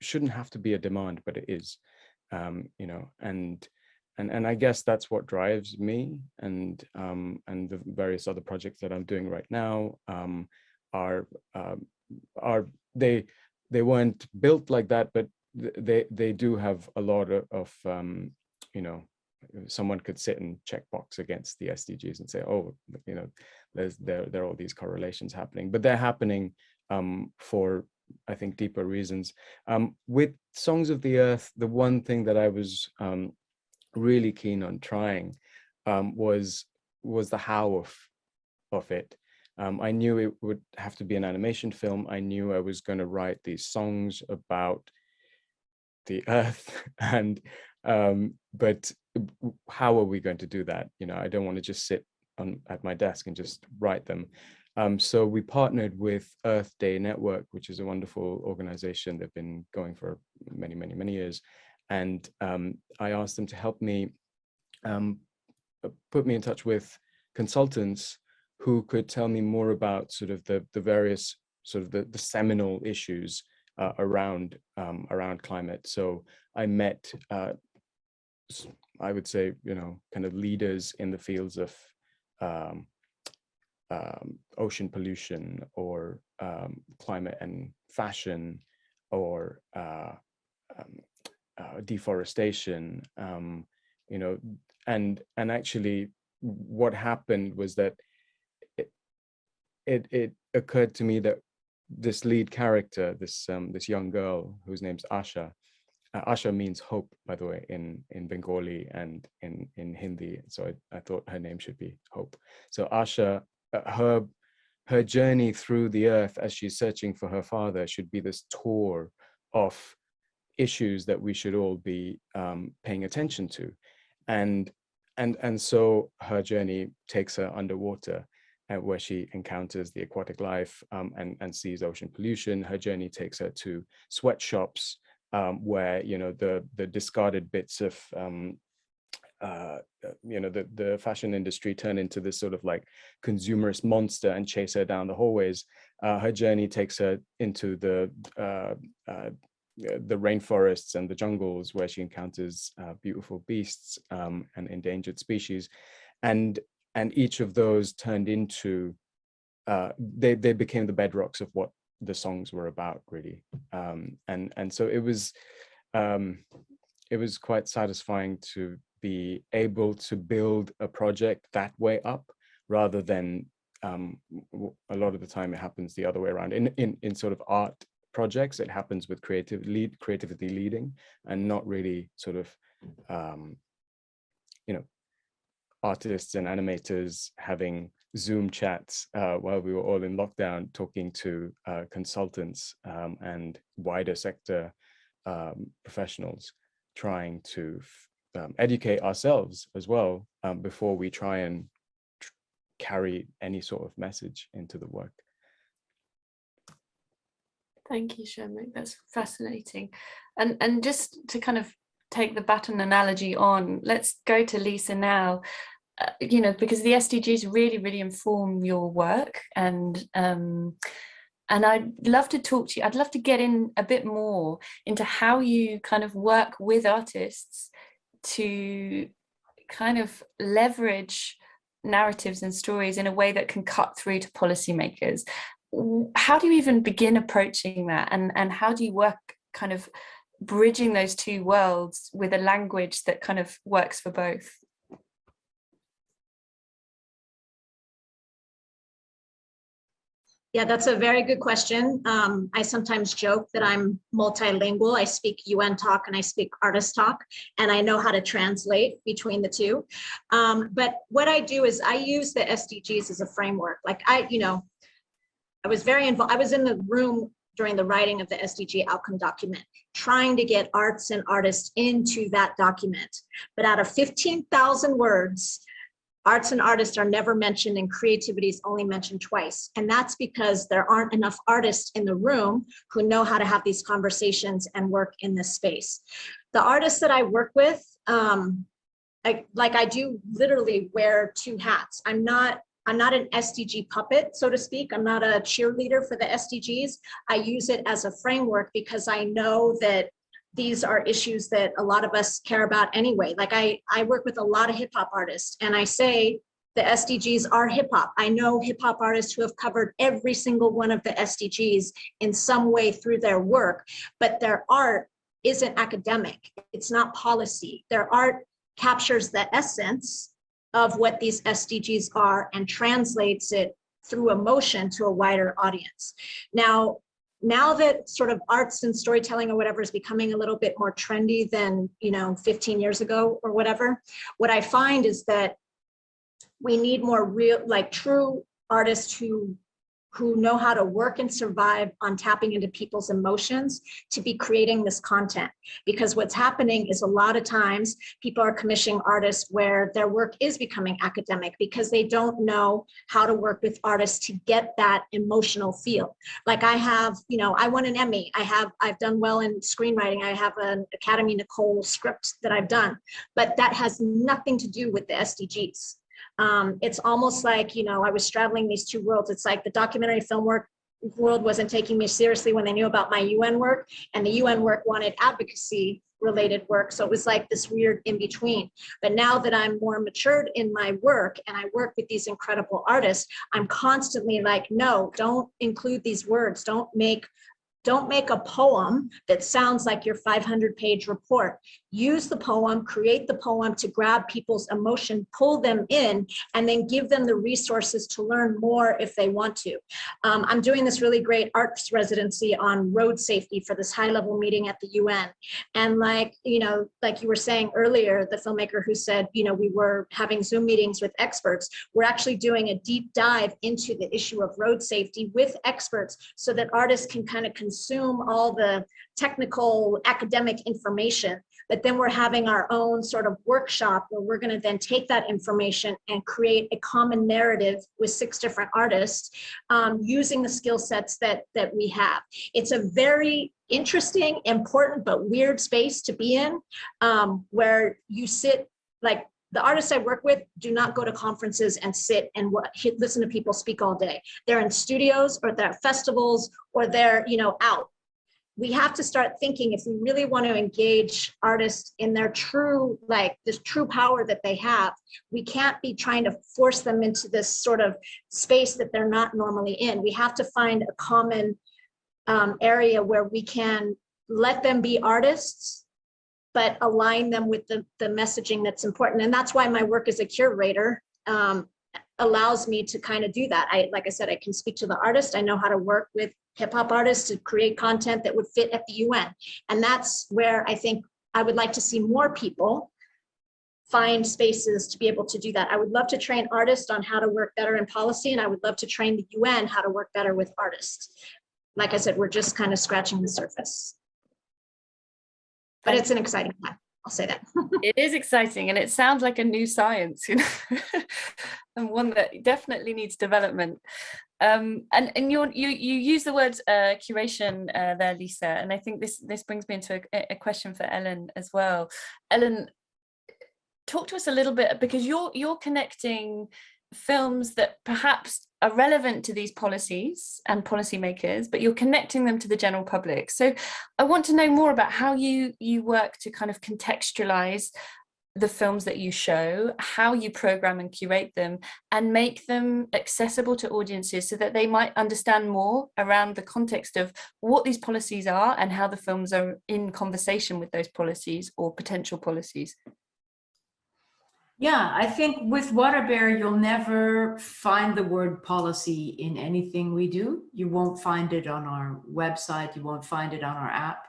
shouldn't have to be a demand, but it is, and I guess that's what drives me, and the various other projects that I'm doing right now are they weren't built like that, but they do have a lot of someone could sit and check box against the SDGs and say, oh, there are all these correlations happening, but they're happening for, I think, deeper reasons. With Songs of the Earth, the one thing that I was really keen on trying was the how of it. I knew it would have to be an animation film. I knew I was going to write these songs about the Earth, and but how are we going to do that? I don't want to just sit at my desk and just write them. So we partnered with Earth Day Network, which is a wonderful organization. They've been going for many, many, many years. And I asked them to help me put me in touch with consultants who could tell me more about sort of the various sort of the seminal issues around climate. So I met, I would say, kind of leaders in the fields of ocean pollution or climate and fashion or deforestation, and actually what happened was that it occurred to me that this lead character, this young girl whose name's Asha. Asha means hope, by the way, in Bengali and in Hindi. So I thought her name should be Hope. So Asha, her journey through the earth as she's searching for her father should be this tour of issues that we should all be paying attention to, and so her journey takes her underwater, where she encounters the aquatic life and sees ocean pollution. Her journey takes her to sweatshops where the discarded bits of the fashion industry turn into this sort of like consumerist monster and chase her down the hallways. Her journey takes her into the rainforests and the jungles where she encounters beautiful beasts and endangered species, and each of those turned into they became the bedrocks of what the songs were about, really. And so it was quite satisfying to be able to build a project that way up, rather than a lot of the time it happens the other way around. In sort of art projects, it happens with creativity leading, and not really sort of artists and animators having Zoom chats while we were all in lockdown, talking to consultants and wider sector professionals, trying to educate ourselves as well before we try and carry any sort of message into the work. Thank you, Soumik. That's fascinating. And just to kind of take the baton analogy on, let's go to Lisa now. Because the SDGs really, really inform your work, and I'd love to talk to you. I'd love to get in a bit more into how you kind of work with artists to kind of leverage narratives and stories in a way that can cut through to policymakers. how do you even begin approaching that, and how do you work kind of bridging those two worlds with a language that kind of works for both? Yeah, that's a very good question. I sometimes joke that I'm multilingual. I speak UN talk and I speak artist talk, and I know how to translate between the two. But what I do is I use the SDGs as a framework. Like I was very involved. I was in the room during the writing of the SDG outcome document, trying to get arts and artists into that document. But out of 15,000 words, arts and artists are never mentioned and creativity is only mentioned twice. And that's because there aren't enough artists in the room who know how to have these conversations and work in this space. The artists that I work with, I do literally wear two hats. I'm not an SDG puppet, so to speak. I'm not a cheerleader for the SDGs. I use it as a framework because I know that these are issues that a lot of us care about anyway. Like I work with a lot of hip hop artists, and I say the SDGs are hip hop. I know hip hop artists who have covered every single one of the SDGs in some way through their work, but their art isn't academic. It's not policy. Their art captures the essence of what these SDGs are and translates it through emotion to a wider audience. Now that sort of arts and storytelling or whatever is becoming a little bit more trendy than 15 years ago or whatever, what I find is that we need more real, like true artists who know how to work and survive on tapping into people's emotions to be creating this content. Because what's happening is a lot of times people are commissioning artists where their work is becoming academic because they don't know how to work with artists to get that emotional feel. Like I have, I won an Emmy. I've done well in screenwriting. I have an Academy Nicole script that I've done, but that has nothing to do with the SDGs. It's almost like, I was straddling these two worlds. It's like the documentary film world wasn't taking me seriously when they knew about my UN work, and the UN work wanted advocacy related work. So it was like this weird in between. But now that I'm more matured in my work and I work with these incredible artists, I'm constantly like, no, don't include these words. Don't make a poem that sounds like your 500-page report. Use the poem, create the poem to grab people's emotion, pull them in, and then give them the resources to learn more if they want to. I'm doing this really great arts residency on road safety for this high-level meeting at the UN. And like you were saying earlier, the filmmaker who said, we were having Zoom meetings with experts, we're actually doing a deep dive into the issue of road safety with experts so that artists can kind of consume all the technical academic information, but then we're having our own sort of workshop where we're going to then take that information and create a common narrative with 6 different artists using the skill sets that we have. It's a very interesting, important, but weird space to be in, where you sit, like the artists I work with do not go to conferences and sit and listen to people speak all day. They're in studios or they're at festivals or they're, out. We have to start thinking, if we really want to engage artists in their true, this true power that they have, we can't be trying to force them into this sort of space that they're not normally in. We have to find a common area where we can let them be artists, but align them with the messaging that's important. And that's why my work as a curator allows me to kind of do that. Like I said, I can speak to the artist. I know how to work with hip hop artists to create content that would fit at the UN. And that's where I think I would like to see more people find spaces to be able to do that. I would love to train artists on how to work better in policy, and I would love to train the UN how to work better with artists. Like I said, we're just kind of scratching the surface. But it's an exciting time, I'll say that. It is exciting, and it sounds like a new science, and one that definitely needs development. And you use the words curation there, Lisa, and I think this brings me into a question for Ellen as well. Ellen, talk to us a little bit, because you're connecting films that perhaps are relevant to these policies and policymakers, but you're connecting them to the general public. So I want to know more about how you work to kind of contextualize the films that you show, how you program and curate them, and make them accessible to audiences so that they might understand more around the context of what these policies are and how the films are in conversation with those policies or potential policies? Yeah, I think with WaterBear, you'll never find the word policy in anything we do. You won't find it on our website. You won't find it on our app.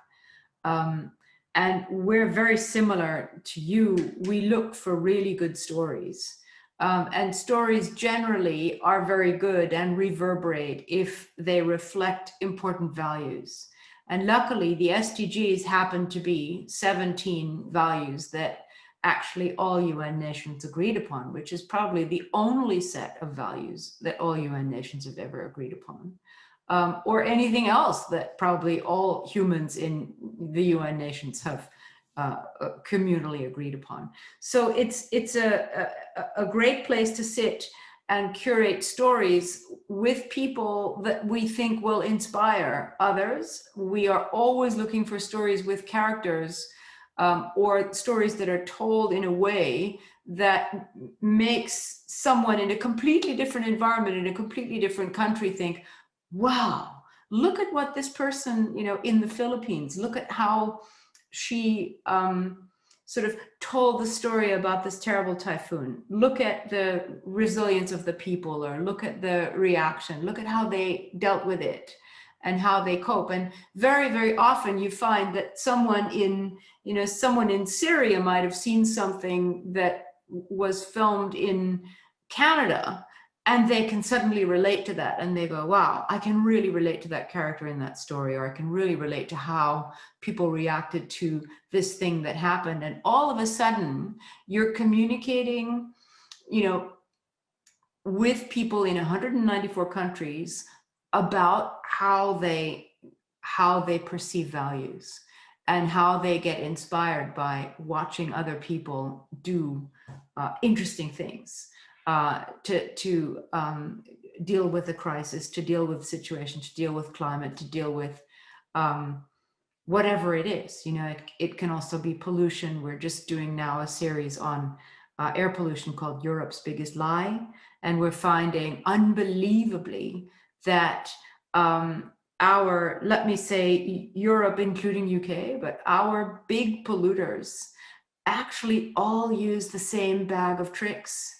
And we're very similar to you. We look for really good stories. And stories generally are very good and reverberate if they reflect important values. And luckily, the SDGs happen to be 17 values that actually all UN nations agreed upon, which is probably the only set of values that all UN nations have ever agreed upon. Or anything else that probably all humans in the UN nations have communally agreed upon. So it's a great place to sit and curate stories with people that we think will inspire others. We are always looking for stories with characters or stories that are told in a way that makes someone in a completely different environment, in a completely different country think, wow, look at what this person, in the Philippines, look at how she sort of told the story about this terrible typhoon. Look at the resilience of the people, or look at the reaction, look at how they dealt with it and how they cope. And very, very often you find that someone in Syria might have seen something that was filmed in Canada, and they can suddenly relate to that, and they go, wow, I can really relate to that character in that story, or I can really relate to how people reacted to this thing that happened. And all of a sudden you're communicating, with people in 194 countries about how they perceive values and how they get inspired by watching other people do interesting things. To deal with the crisis, to deal with the situation, to deal with climate, to deal with whatever it is. It can also be pollution. We're just doing now a series on air pollution called Europe's Biggest Lie. And we're finding unbelievably that let me say Europe, including UK, but our big polluters actually all use the same bag of tricks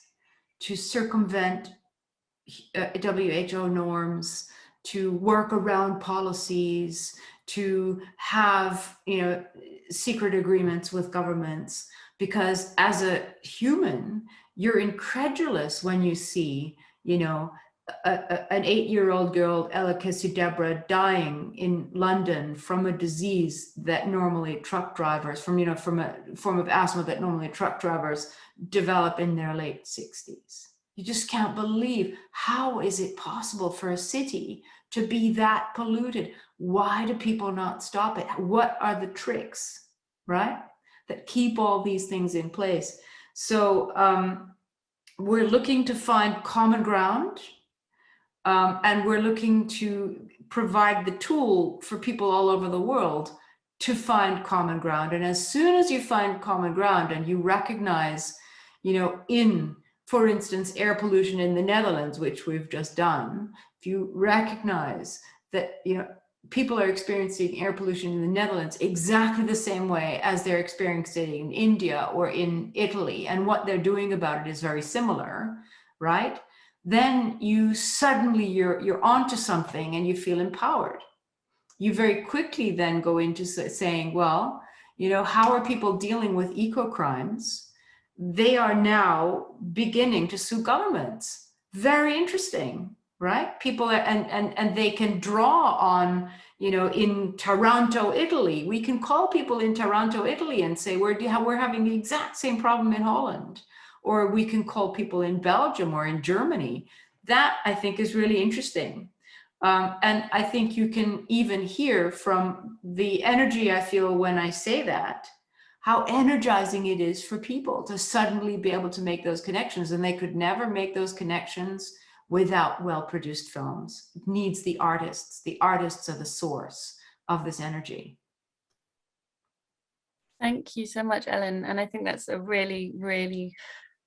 to circumvent WHO norms, to work around policies, to have secret agreements with governments. Because as a human, you're incredulous when you see an 8-year-old girl, Ella Deborah, dying in London from a disease that normally truck drivers, from a form of asthma that normally truck drivers develop in their late 60s. You just can't believe, how is it possible for a city to be that polluted? Why do people not stop it? What are the tricks, right, that keep all these things in place? So we're looking to find common ground, and we're looking to provide the tool for people all over the world to find common ground. And as soon as you find common ground and you recognize, for instance, air pollution in the Netherlands, which we've just done, if you recognize that, people are experiencing air pollution in the Netherlands exactly the same way as they're experiencing in India or in Italy, and what they're doing about it is very similar, right? Then you're onto something and you feel empowered. You very quickly then go into saying, well, how are people dealing with eco-crimes? They are now beginning to sue governments. Very interesting, right? People are, and they can draw on, in Taranto, Italy. We can call people in Taranto, Italy and say, we're having the exact same problem in Holland. Or we can call people in Belgium or in Germany. That, I think, is really interesting. And I think you can even hear from the energy I feel when I say that, how energizing it is for people to suddenly be able to make those connections. And they could never make those connections without well-produced films. It needs the artists. The artists are the source of this energy. Thank you so much, Ellen. And I think that's a really, really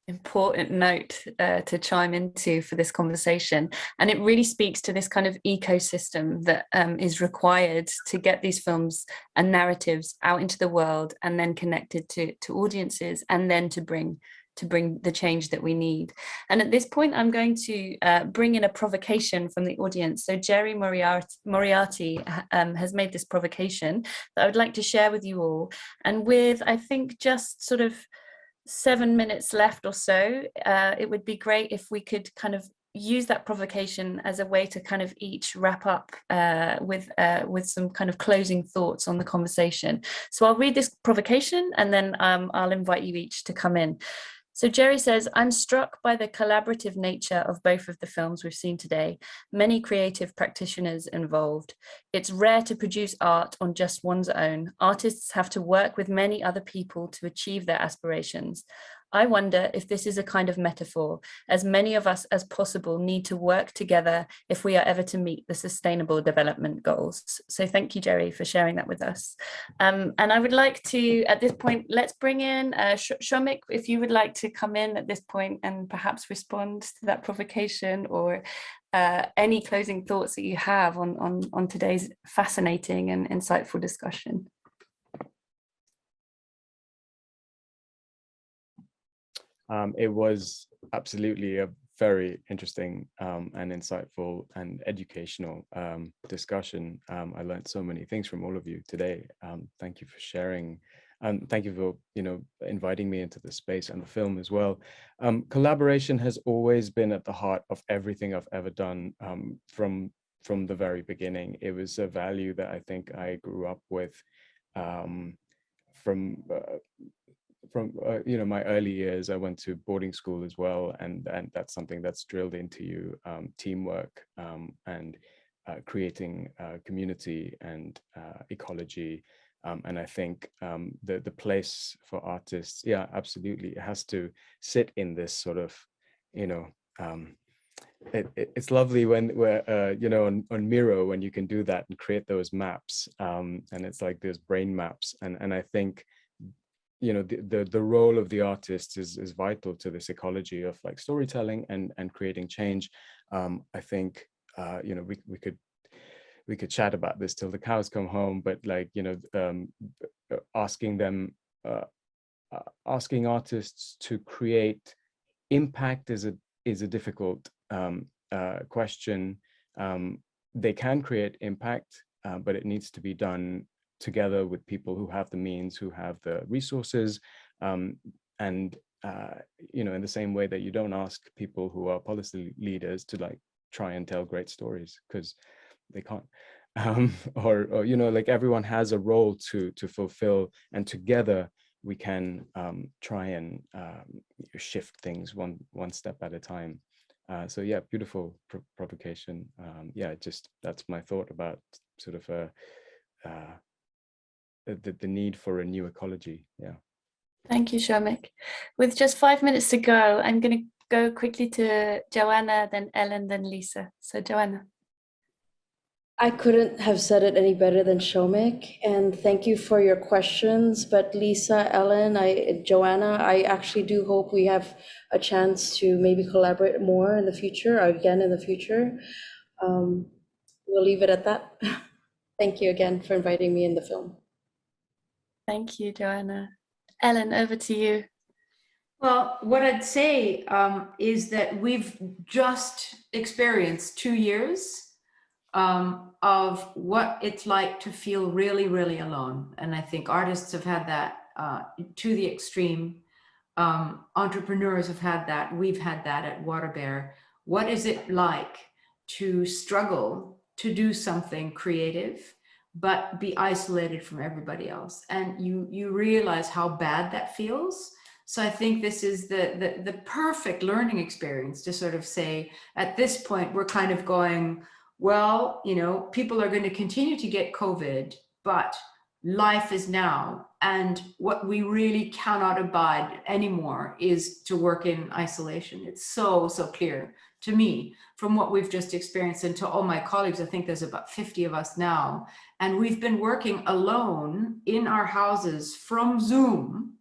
important note to chime into for this conversation. And it really speaks to this kind of ecosystem that is required to get these films and narratives out into the world and then connected to audiences, and then to bring the change that we need. And at this point, I'm going to bring in a provocation from the audience. So Jerry Moriarty has made this provocation that I would like to share with you all. And with, I think, just sort of 7 minutes left or so, it would be great if we could kind of use that provocation as a way to kind of each wrap up with some kind of closing thoughts on the conversation. So I'll read this provocation, and then I'll invite you each to come in. So Jerry says, I'm struck by the collaborative nature of both of the films we've seen today, many creative practitioners involved. It's rare to produce art on just one's own. Artists have to work with many other people to achieve their aspirations. I wonder if this is a kind of metaphor, as many of us as possible need to work together if we are ever to meet the Sustainable Development Goals. So thank you, Jerry, for sharing that with us. And I would like to, at this point, let's bring in Soumik, if you would like to come in at this point and perhaps respond to that provocation, or any closing thoughts that you have on today's fascinating and insightful discussion. It was absolutely a very interesting and insightful and educational discussion. I learned so many things from all of you today. Thank you for sharing, and thank you for inviting me into the space and the film as well. Collaboration has always been at the heart of everything I've ever done from the very beginning. It was a value that I think I grew up with from my early years. I went to boarding school as well, and that's something that's drilled into you, teamwork and creating community and ecology. And I think the place for artists, yeah, absolutely, it has to sit in this sort of, it's lovely when on Miro, when you can do that and create those maps, and it's like there's brain maps, and I think the role of the artist is vital to this ecology of like storytelling and creating change. I think we could chat about this till the cows come home, but like asking artists to create impact is a difficult question. They can create impact, but it needs to be done together with people who have the means, who have the resources, and in the same way that you don't ask people who are policy leaders to like try and tell great stories, because they can't, or like everyone has a role to fulfill, and together we can try and shift things one step at a time. So yeah, beautiful provocation. Yeah, just that's my thought about sort of the need for a new ecology. Yeah. Thank you, Soumik. With just 5 minutes to go, I'm going to go quickly to Joanna, then Ellen, then Lisa. So Joanna. I couldn't have said it any better than Soumik, and thank you for your questions. But Lisa, Ellen, Joanna, I actually do hope we have a chance to maybe collaborate more in the future, or again in the future. We'll leave it at that. Thank you again for inviting me in the film. Thank you, Joanna. Ellen, over to you. Well, what I'd say is that we've just experienced 2 years of what it's like to feel really, really alone. And I think artists have had that to the extreme. Entrepreneurs have had that. We've had that at WaterBear. What is it like to struggle to do something creative, but be isolated from everybody else? And you realize how bad that feels. So I think this is the perfect learning experience to sort of say, at this point, we're kind of going, well, people are going to continue to get COVID, but life is now, and what we really cannot abide anymore is to work in isolation. It's so clear to me from what we've just experienced, and to all my colleagues. I think there's about 50 of us now, and we've been working alone in our houses from Zoom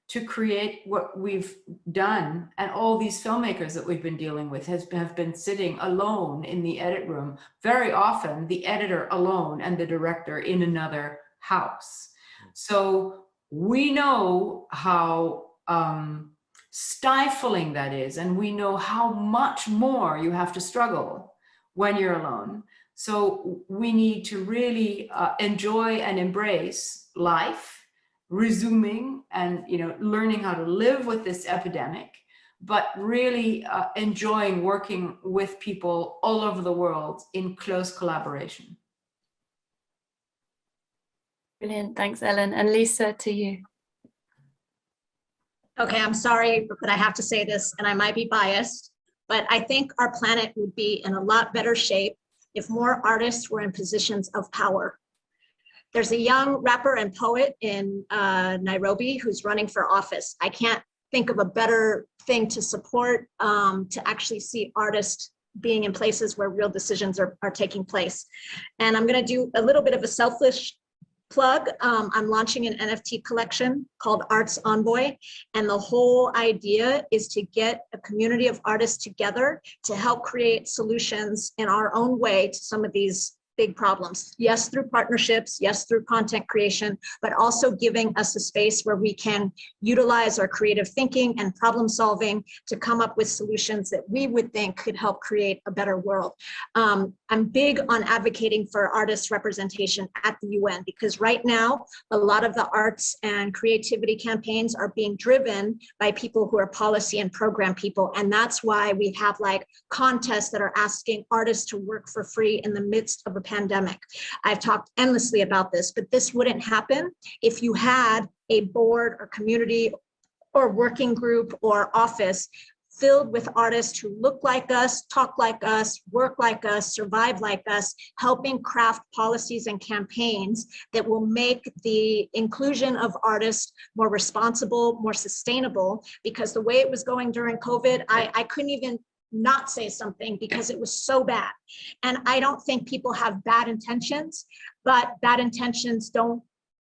to create what we've done. And all these filmmakers that we've been dealing with have been sitting alone in the edit room, very often the editor alone and the director in another house. So we know how stifling that is, and we know how much more you have to struggle when you're alone. So we need to really enjoy and embrace life, resuming and learning how to live with this epidemic, but really enjoying working with people all over the world in close collaboration. Brilliant, thanks, Ellen. And Lisa, to you. Okay, I'm sorry, but I have to say this, and I might be biased, but I think our planet would be in a lot better shape if more artists were in positions of power. There's a young rapper and poet in Nairobi who's running for office. I can't think of a better thing to support, to actually see artists being in places where real decisions are taking place. And I'm going to do a little bit of a selfish plug. I'm launching an NFT collection called Arts Envoy. And the whole idea is to get a community of artists together to help create solutions in our own way to some of these big problems. Yes, through partnerships, yes, through content creation, but also giving us a space where we can utilize our creative thinking and problem solving to come up with solutions that we would think could help create a better world. I'm big on advocating for artists' representation at the UN, because right now, a lot of the arts and creativity campaigns are being driven by people who are policy and program people. And that's why we have like contests that are asking artists to work for free in the midst of a pandemic. I've talked endlessly about this, but this wouldn't happen if you had a board or community or working group or office filled with artists who look like us, talk like us, work like us, survive like us, helping craft policies and campaigns that will make the inclusion of artists more responsible, more sustainable. Because the way it was going during COVID, I couldn't even not say something because it was so bad. And I don't think people have bad intentions, but bad intentions don't,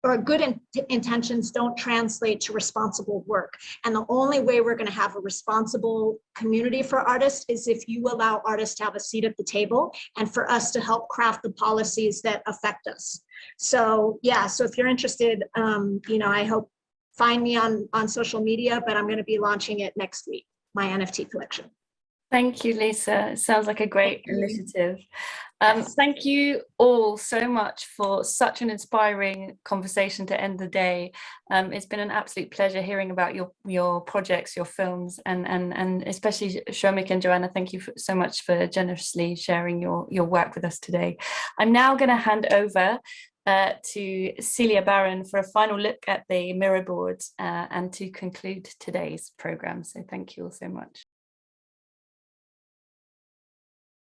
or good intentions don't translate to responsible work. And the only way we're going to have a responsible community for artists is if you allow artists to have a seat at the table and for us to help craft the policies that affect us. So yeah, so if you're interested, I hope find me on social media, but I'm going to be launching it next week, my NFT collection. Thank you, Lisa. It sounds like a great initiative. Thank you all so much for such an inspiring conversation to end the day. It's been an absolute pleasure hearing about your projects, your films, and especially Soumik and Joanna. Thank you so much for generously sharing your work with us today. I'm now going to hand over to Celia Barron for a final look at the mirror board and to conclude today's programme. So thank you all so much.